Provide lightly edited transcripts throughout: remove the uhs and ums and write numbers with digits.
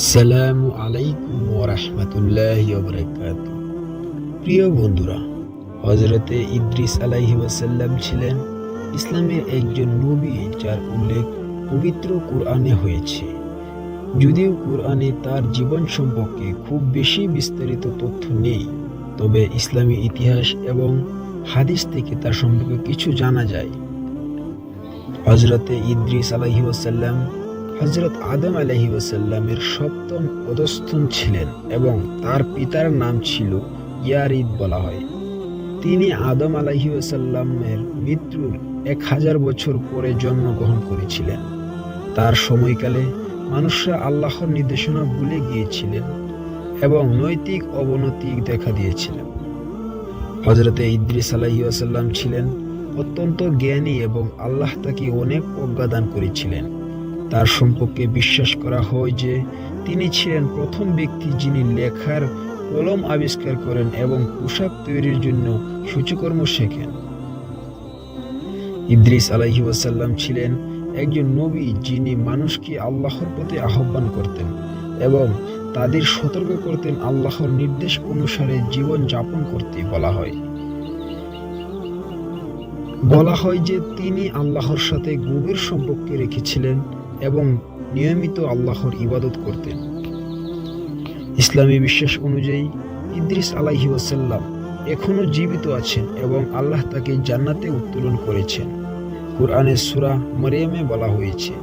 আসসালামু আলাইকুম ওয়া রাহমাতুল্লাহি ওয়া বারাকাতুহু। প্রিয় বন্ধুরা, হযরতে ইদ্রিস আলাইহিস সালাম ছিলেন ইসলামের একজন নবী যার উল্লেখ পবিত্র কুরআনে হয়েছে। যদিও কুরআনে তার জীবন সম্পর্কে খুব বেশি বিস্তারিত তথ্য নেই, তবে ইসলামী ইতিহাস এবং হাদিস থেকে তার সম্পর্কে কিছু জানা যায়। হযরতে ইদ্রিস আলাইহিস সালাম হযরত আদম আলাইহিসসালামের সপ্তম অধস্তন ছিলেন এবং তার পিতার নাম ছিল ইয়ারিদ বলা হয়। তিনি আদম আলাইহিসসালামের মৃত্যুর 1000 বছর পরে জন্মগ্রহণ করেছিলেন। তার সময়কালে মানুষরা আল্লাহর নির্দেশনা ভুলে গিয়েছিলেন এবং নৈতিক অবনতি দেখা দিয়েছিলেন। হযরতে ইদ্রিস আলাইহিসসালাম ছিলেন অত্যন্ত জ্ঞানী এবং আল্লাহ তাকে অনেক প্রজ্ঞা দান করেছিলেন। তার সম্পর্কে বিশ্বাস করা হয় যে তিনি ছিলেন প্রথম ব্যক্তি যিনি লেখার কলম আবিষ্কার করেন এবং পোশাক তৈরির জন্য সূচিকর্ম শেখেন। ইদ্রিস আলাইহিসসালাম ছিলেন একজন নবী যিনি মানুষকে আল্লাহর পথে আহ্বান করতেন এবং তাদের সতর্ক করতেন আল্লাহর নির্দেশ অনুসারে জীবন যাপন করতে। বলা হয় যে তিনি আল্লাহর সাথে গভীর সম্পর্ক রেখেছিলেন এবং নিয়মিত আল্লাহর ইবাদত করতেন। ইসলামী বিশ্বাস অনুযায়ী ইদ্রিস আলাইহিসসালাম এখনো জীবিত আছেন এবং আল্লাহ তাকে জান্নাতে উত্তোলন করেছেন। কুরআনের সূরা মরিয়মে বলা হয়েছে,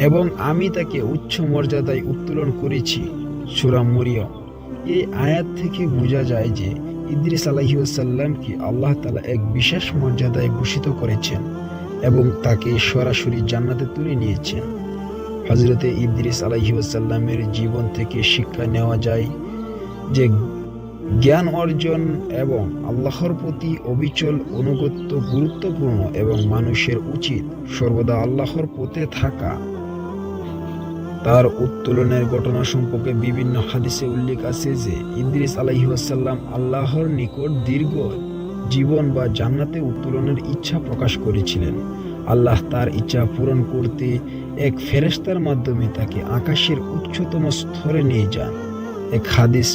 এবং আমি তাকে উচ্চ মর্যাদায় উত্তোলন করেছি। সূরা মরিয়ম। এই আয়াত থেকে বোঝা যায় যে ইদ্রিস আলাইহিসসালামকে আল্লাহ তাআলা এক বিশেষ মর্যাদায় ভূষিত করেছেন এবং তাকে সরাসরি জান্নাতে তুলে নিয়েছেন। হযরতে ইদ্রিস আলাইহিসসালামের জীবন থেকে শিক্ষা নেওয়া যায় যে জ্ঞান অর্জন এবং আল্লাহর প্রতি অবিচল অনুগত্য গুরুত্বপূর্ণ এবং মানুষের উচিত সর্বদা আল্লাহর পথে থাকা। তার উত্তোলনের ঘটনা সম্পর্কে বিভিন্ন হাদিসে উল্লেখ আছে যে ইদ্রিস আলাইহিসসালাম আল্লাহর নিকট দীর্ঘ জীবন বা জান্নাতে উত্তোলনের ইচ্ছা প্রকাশ করেছিলেন। আল্লাহ তার ইচ্ছা পূরণ করতে এক ফেরেশতার মাধ্যমে তাকে আকাশের উচ্চতম স্তরে নিয়ে যান। এক হাদিস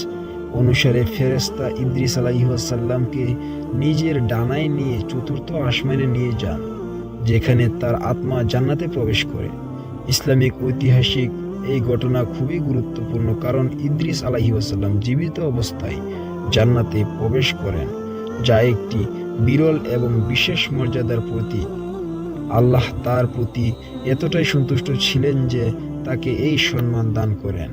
অনুসারে ফেরেশতা ইদ্রিস আলাইহিসসালামকে নিজের ডানায় নিয়ে চতুর্থ আসমানে নিয়ে যান, যেখানে তার আত্মা জান্নাতে প্রবেশ করে। ইসলামিক ঐতিহাসিক এই ঘটনা খুবই গুরুত্বপূর্ণ, কারণ ইদ্রিস আলাইহিসসালাম জীবিত অবস্থায় জান্নাতে প্রবেশ করেন, যা একটি বিরল এবং বিশেষ মর্যাদার প্রতীক। আল্লাহ তার প্রতি এতটাই সন্তুষ্ট ছিলেন যে তাকে এই সম্মান দান করেন।